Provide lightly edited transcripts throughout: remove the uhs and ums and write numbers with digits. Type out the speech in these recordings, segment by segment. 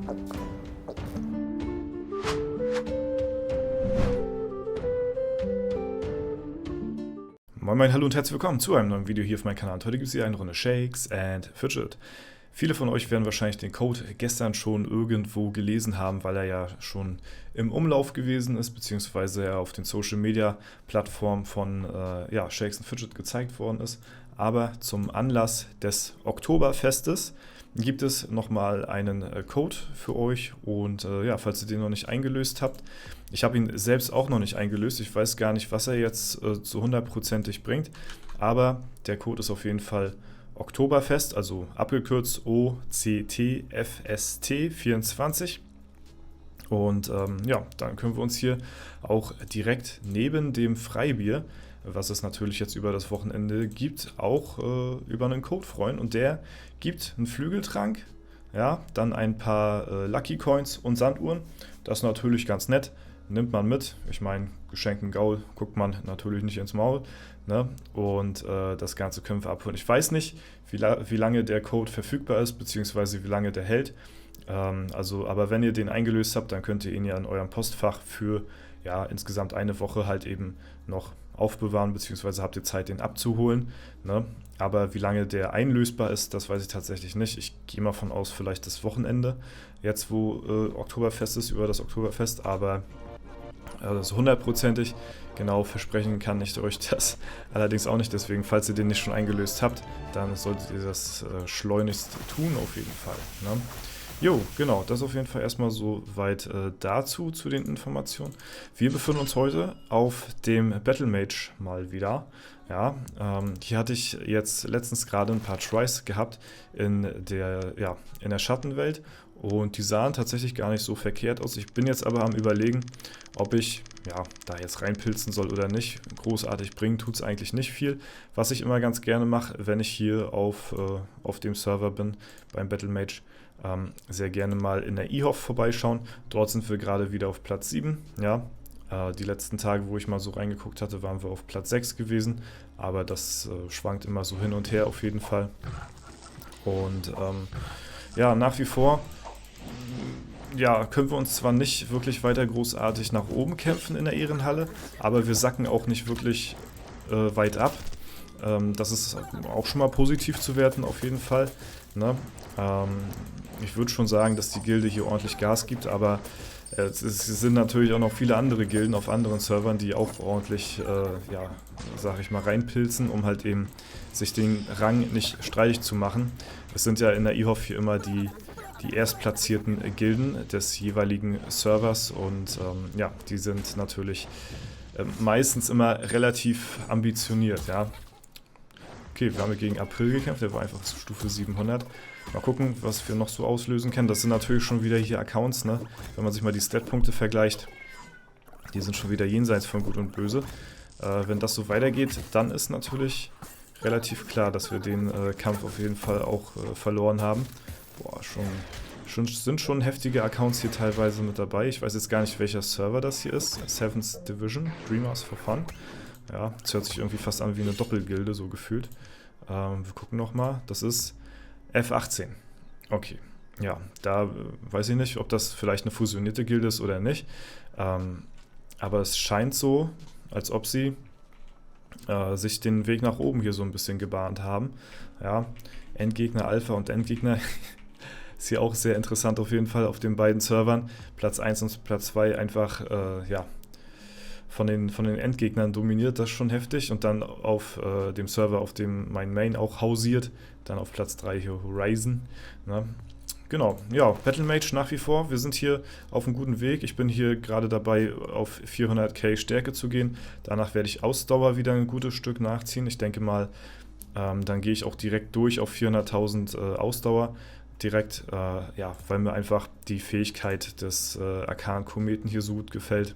Moin Moin, hallo und herzlich willkommen zu einem neuen Video hier auf meinem Kanal. Und heute gibt es hier eine Runde Shakes and Fidget. Viele von euch werden wahrscheinlich den Code gestern schon irgendwo gelesen haben, weil er ja schon im Umlauf gewesen ist, beziehungsweise er auf den Social Media Plattformen von Shakes and Fidget gezeigt worden ist. Aber zum Anlass des Oktoberfestes gibt es nochmal einen Code für euch und falls ihr den noch nicht eingelöst habt, ich habe ihn selbst auch noch nicht eingelöst, ich weiß gar nicht, was er jetzt zu 100%ig bringt, aber der Code ist auf jeden Fall Oktoberfest, also abgekürzt OCTFST24 und dann können wir uns hier auch direkt neben dem Freibier, was es natürlich jetzt über das Wochenende gibt, auch über einen Code freuen. Und der gibt einen Flügeltrank, ja, dann ein paar Lucky Coins und Sanduhren. Das ist natürlich ganz nett, nimmt man mit. Ich meine, geschenkten Gaul guckt man natürlich nicht ins Maul. Ne? Und das Ganze können wir abholen. Ich weiß nicht, wie lange der Code verfügbar ist, beziehungsweise wie lange der hält. Aber wenn ihr den eingelöst habt, dann könnt ihr ihn ja in eurem Postfach für insgesamt eine Woche halt eben noch aufbewahren, beziehungsweise habt ihr Zeit, den abzuholen. Ne? Aber wie lange der einlösbar ist, das weiß ich tatsächlich nicht. Ich gehe mal von aus, vielleicht das Wochenende, jetzt wo Oktoberfest ist, über das Oktoberfest, aber so 100%ig genau versprechen kann ich euch das allerdings auch nicht. Deswegen, falls ihr den nicht schon eingelöst habt, dann solltet ihr das schleunigst tun auf jeden Fall. Ne? Jo, genau, das auf jeden Fall erstmal so weit dazu, zu den Informationen. Wir befinden uns heute auf dem Battlemage mal wieder. Ja, hier hatte ich jetzt letztens gerade ein paar Tries gehabt in der Schattenwelt und die sahen tatsächlich gar nicht so verkehrt aus. Ich bin jetzt aber am Überlegen, ob ich da jetzt reinpilzen soll oder nicht. Großartig bringen tut es eigentlich nicht viel. Was ich immer ganz gerne mache, wenn ich hier auf dem Server bin, beim Battlemage, sehr gerne mal in der IHOF vorbeischauen. Dort sind wir gerade wieder auf Platz 7. Ja. Die letzten Tage, wo ich mal so reingeguckt hatte, waren wir auf Platz 6 gewesen. Aber das schwankt immer so hin und her auf jeden Fall. Und nach wie vor können wir uns zwar nicht wirklich weiter großartig nach oben kämpfen in der Ehrenhalle, aber wir sacken auch nicht wirklich weit ab. Das ist auch schon mal positiv zu werten auf jeden Fall. Ne? Ich würde schon sagen, dass die Gilde hier ordentlich Gas gibt, aber es sind natürlich auch noch viele andere Gilden auf anderen Servern, die auch ordentlich, reinpilzen, um halt eben sich den Rang nicht streitig zu machen. Es sind ja in der IHOF hier immer die erstplatzierten Gilden des jeweiligen Servers und die sind natürlich meistens immer relativ ambitioniert, ja. Okay, wir haben hier gegen April gekämpft, der war einfach zu Stufe 700. Mal gucken, was wir noch so auslösen können. Das sind natürlich schon wieder hier Accounts, ne? Wenn man sich mal die Statpunkte vergleicht. Die sind schon wieder jenseits von Gut und Böse. Wenn das so weitergeht, dann ist natürlich relativ klar, dass wir den Kampf auf jeden Fall auch verloren haben. Boah, sind schon heftige Accounts hier teilweise mit dabei. Ich weiß jetzt gar nicht, welcher Server das hier ist. 7th Division, Dreamers for Fun. Ja, das hört sich irgendwie fast an wie eine Doppelgilde, so gefühlt. Wir gucken nochmal. Das ist F18. Okay. Ja, da weiß ich nicht, ob das vielleicht eine fusionierte Gilde ist oder nicht. Aber es scheint so, als ob sie sich den Weg nach oben hier so ein bisschen gebahnt haben. Ja, Endgegner Alpha und Endgegner ist hier auch sehr interessant auf jeden Fall auf den beiden Servern. Platz 1 und Platz 2 einfach, von den Endgegnern dominiert, das schon heftig. Und dann auf dem Server, auf dem mein Main auch hausiert, dann auf Platz 3 hier Horizon. Ne? Genau, ja, Battlemage nach wie vor. Wir sind hier auf einem guten Weg. Ich bin hier gerade dabei, auf 400k Stärke zu gehen. Danach werde ich Ausdauer wieder ein gutes Stück nachziehen. Ich denke mal, dann gehe ich auch direkt durch auf 400.000 Ausdauer. Direkt, weil mir einfach die Fähigkeit des Arkan-Kometen hier so gut gefällt.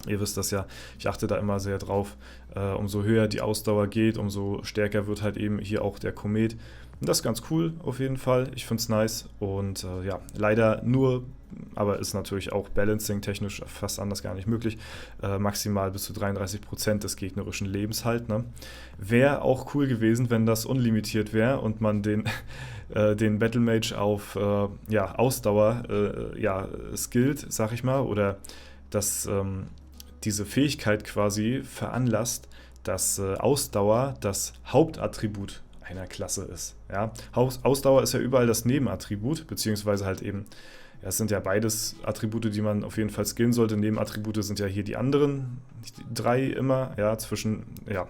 Ihr wisst das ja, ich achte da immer sehr drauf. Umso höher die Ausdauer geht, umso stärker wird halt eben hier auch der Komet. Und das ist ganz cool auf jeden Fall. Ich finde es nice. Und ja, leider nur, aber ist natürlich auch balancing-technisch fast anders gar nicht möglich, maximal bis zu 33% des gegnerischen Lebens halt. Ne? Wäre auch cool gewesen, wenn das unlimitiert wäre und man den Battle Mage auf ja, Ausdauer ja, skillt, sag ich mal, oder dass diese Fähigkeit quasi veranlasst, dass Ausdauer das Hauptattribut einer Klasse ist. Ja? Ausdauer ist ja überall das Nebenattribut, beziehungsweise halt eben, ja, es sind ja beides Attribute, die man auf jeden Fall skillen sollte. Nebenattribute sind ja hier die anderen, die 3 immer, ja, zwischen, ja,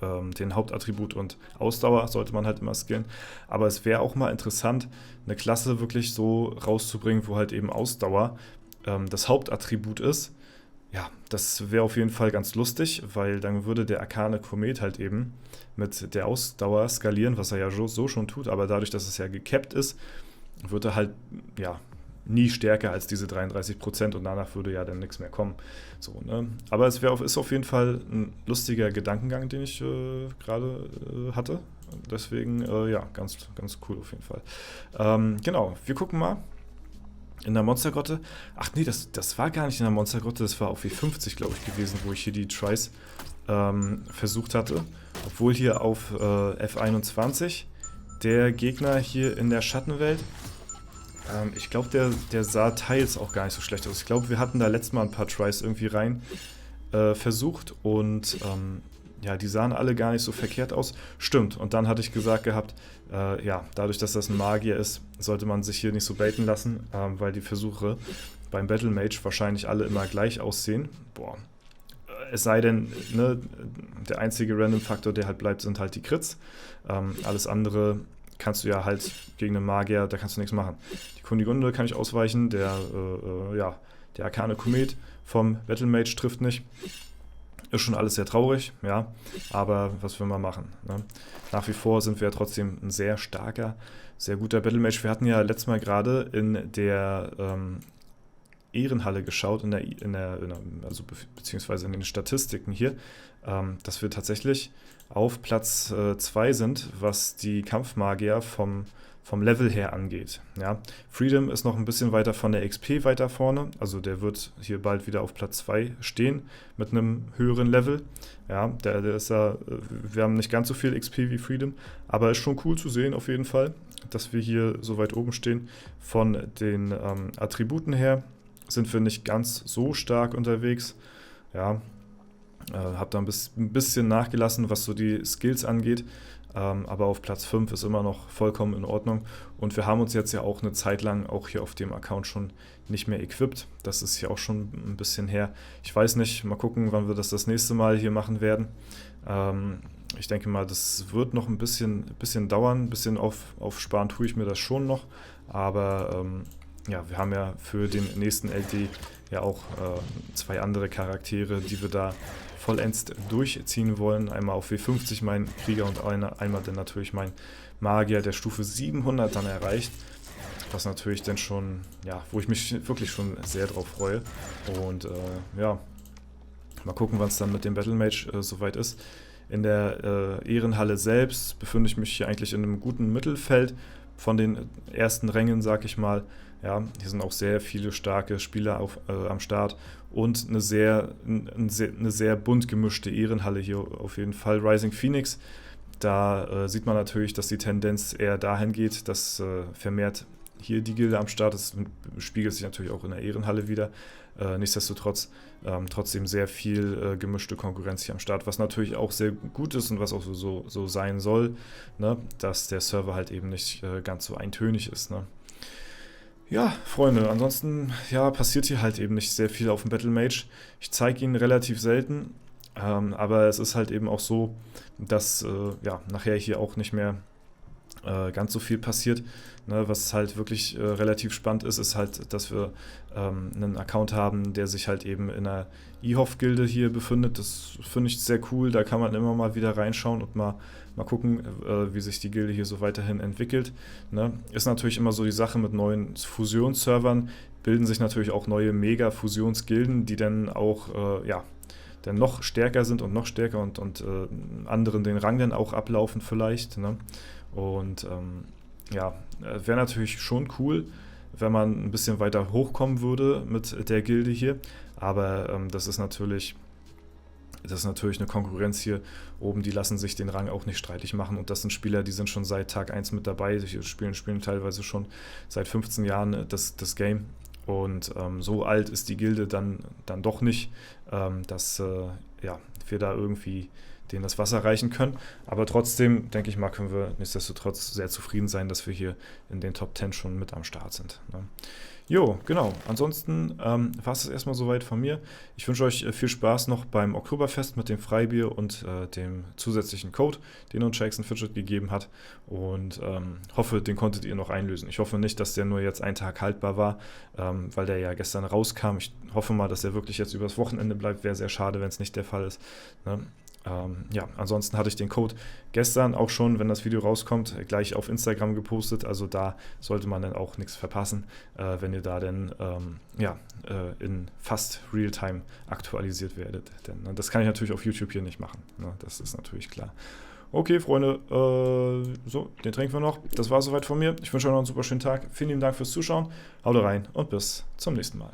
den Hauptattribut und Ausdauer sollte man halt immer skillen. Aber es wäre auch mal interessant, eine Klasse wirklich so rauszubringen, wo halt eben Ausdauer das Hauptattribut ist. Ja, das wäre auf jeden Fall ganz lustig, weil dann würde der Arkane Komet halt eben mit der Ausdauer skalieren, was er ja so schon tut, aber dadurch, dass es ja gecapped ist, wird er halt, ja, nie stärker als diese 33% und danach würde ja dann nichts mehr kommen. So, ne? Aber es ist auf jeden Fall ein lustiger Gedankengang, den ich gerade hatte. Deswegen, ja, ganz, ganz cool auf jeden Fall. Genau, wir gucken mal. In der Monstergrotte. Ach nee, das war gar nicht in der Monstergrotte, das war auf W50, glaube ich, gewesen, wo ich hier die Tries versucht hatte. Obwohl hier auf F21 der Gegner hier in der Schattenwelt, ich glaube, der sah teils auch gar nicht so schlecht aus. Ich glaube, wir hatten da letztes Mal ein paar Tries irgendwie rein versucht und ja, die sahen alle gar nicht so verkehrt aus. Stimmt, und dann hatte ich gesagt gehabt, ja, dadurch, dass das ein Magier ist, sollte man sich hier nicht so baiten lassen, weil die Versuche beim Battle Mage wahrscheinlich alle immer gleich aussehen. Boah. Es sei denn, ne, der einzige Random-Faktor, der halt bleibt, sind halt die Crits. Alles andere kannst du ja halt gegen einen Magier, da kannst du nichts machen. Die Kunigunde kann ich ausweichen, ja, der Arkane Komet vom Battle Mage trifft nicht. Ist schon alles sehr traurig, ja, aber was will man machen? Ne? Nach wie vor sind wir ja trotzdem ein sehr starker, sehr guter Battle Mage. Wir hatten ja letztes Mal gerade in der Ehrenhalle geschaut, also beziehungsweise in den Statistiken hier, dass wir tatsächlich auf Platz 2 sind, was die Kampfmagier vom Level her angeht. Ja. Freedom ist noch ein bisschen weiter von der XP weiter vorne, also der wird hier bald wieder auf Platz 2 stehen mit einem höheren Level. Ja, der ist ja, wir haben nicht ganz so viel XP wie Freedom, aber ist schon cool zu sehen auf jeden Fall, dass wir hier so weit oben stehen. Von den Attributen her sind wir nicht ganz so stark unterwegs. Ja, habe da ein bisschen nachgelassen, was so die Skills angeht. Aber auf Platz 5 ist immer noch vollkommen in Ordnung. Und wir haben uns jetzt ja auch eine Zeit lang auch hier auf dem Account schon nicht mehr equipped. Das ist ja auch schon ein bisschen her. Ich weiß nicht, mal gucken, wann wir das nächste Mal hier machen werden. Ich denke mal, das wird noch ein bisschen dauern. Ein bisschen aufsparen tue ich mir das schon noch. Aber ja, wir haben ja für den nächsten LD ja auch 2 andere Charaktere, die wir da vollends durchziehen wollen. Einmal auf W50 mein Krieger und einmal dann natürlich mein Magier, der Stufe 700 dann erreicht. Was natürlich dann schon, ja, wo ich mich wirklich schon sehr drauf freue. Und ja, mal gucken, wann es dann mit dem Battle Mage soweit ist. In der Ehrenhalle selbst befinde ich mich hier eigentlich in einem guten Mittelfeld von den ersten Rängen, sag ich mal. Ja, hier sind auch sehr viele starke Spieler am Start und eine sehr bunt gemischte Ehrenhalle hier auf jeden Fall. Rising Phoenix, da sieht man natürlich, dass die Tendenz eher dahin geht, dass vermehrt hier die Gilde am Start ist, spiegelt sich natürlich auch in der Ehrenhalle wieder. Nichtsdestotrotz trotzdem sehr viel gemischte Konkurrenz hier am Start, was natürlich auch sehr gut ist und was auch so sein soll, ne? Dass der Server halt eben nicht ganz so eintönig ist. Ne? Ja, Freunde, ansonsten ja, passiert hier halt eben nicht sehr viel auf dem Battle Mage. Ich zeige ihn relativ selten, aber es ist halt eben auch so, dass ja, nachher hier auch nicht mehr ganz so viel passiert. Ne, was halt wirklich relativ spannend ist, ist halt, dass wir einen Account haben, der sich halt eben in einer EHOF-Gilde hier befindet. Das finde ich sehr cool, da kann man immer mal wieder reinschauen und mal gucken, wie sich die Gilde hier so weiterhin entwickelt. Ne? Ist natürlich immer so die Sache mit neuen Fusionsservern, bilden sich natürlich auch neue Mega-Fusionsgilden, die dann auch ja, dann noch stärker sind und noch stärker und anderen den Rang dann auch ablaufen vielleicht. Ne? Und ja, wäre natürlich schon cool, wenn man ein bisschen weiter hochkommen würde mit der Gilde hier. Aber das ist natürlich eine Konkurrenz hier oben, die lassen sich den Rang auch nicht streitig machen. Und das sind Spieler, die sind schon seit Tag 1 mit dabei, die spielen teilweise schon seit 15 Jahren das Game. Und so alt ist die Gilde dann doch nicht, dass ja, wir da irgendwie denen das Wasser reichen können. Aber trotzdem, denke ich mal, können wir nichtsdestotrotz sehr zufrieden sein, dass wir hier in den Top 10 schon mit am Start sind. Ne? Jo, genau. Ansonsten war es erstmal soweit von mir. Ich wünsche euch viel Spaß noch beim Oktoberfest mit dem Freibier und dem zusätzlichen Code, den uns Shakes Fidget gegeben hat. Und hoffe, den konntet ihr noch einlösen. Ich hoffe nicht, dass der nur jetzt einen Tag haltbar war, weil der ja gestern rauskam. Ich hoffe mal, dass er wirklich jetzt übers Wochenende bleibt. Wäre sehr schade, wenn es nicht der Fall ist. Ne? Ja, ansonsten hatte ich den Code gestern auch schon, wenn das Video rauskommt, gleich auf Instagram gepostet. Also da sollte man dann auch nichts verpassen, wenn ihr da dann in fast Realtime aktualisiert werdet. Denn das kann ich natürlich auf YouTube hier nicht machen. Ne? Das ist natürlich klar. Okay, Freunde, so, den trinken wir noch. Das war soweit von mir. Ich wünsche euch noch einen super schönen Tag. Vielen lieben Dank fürs Zuschauen. Haut rein und bis zum nächsten Mal.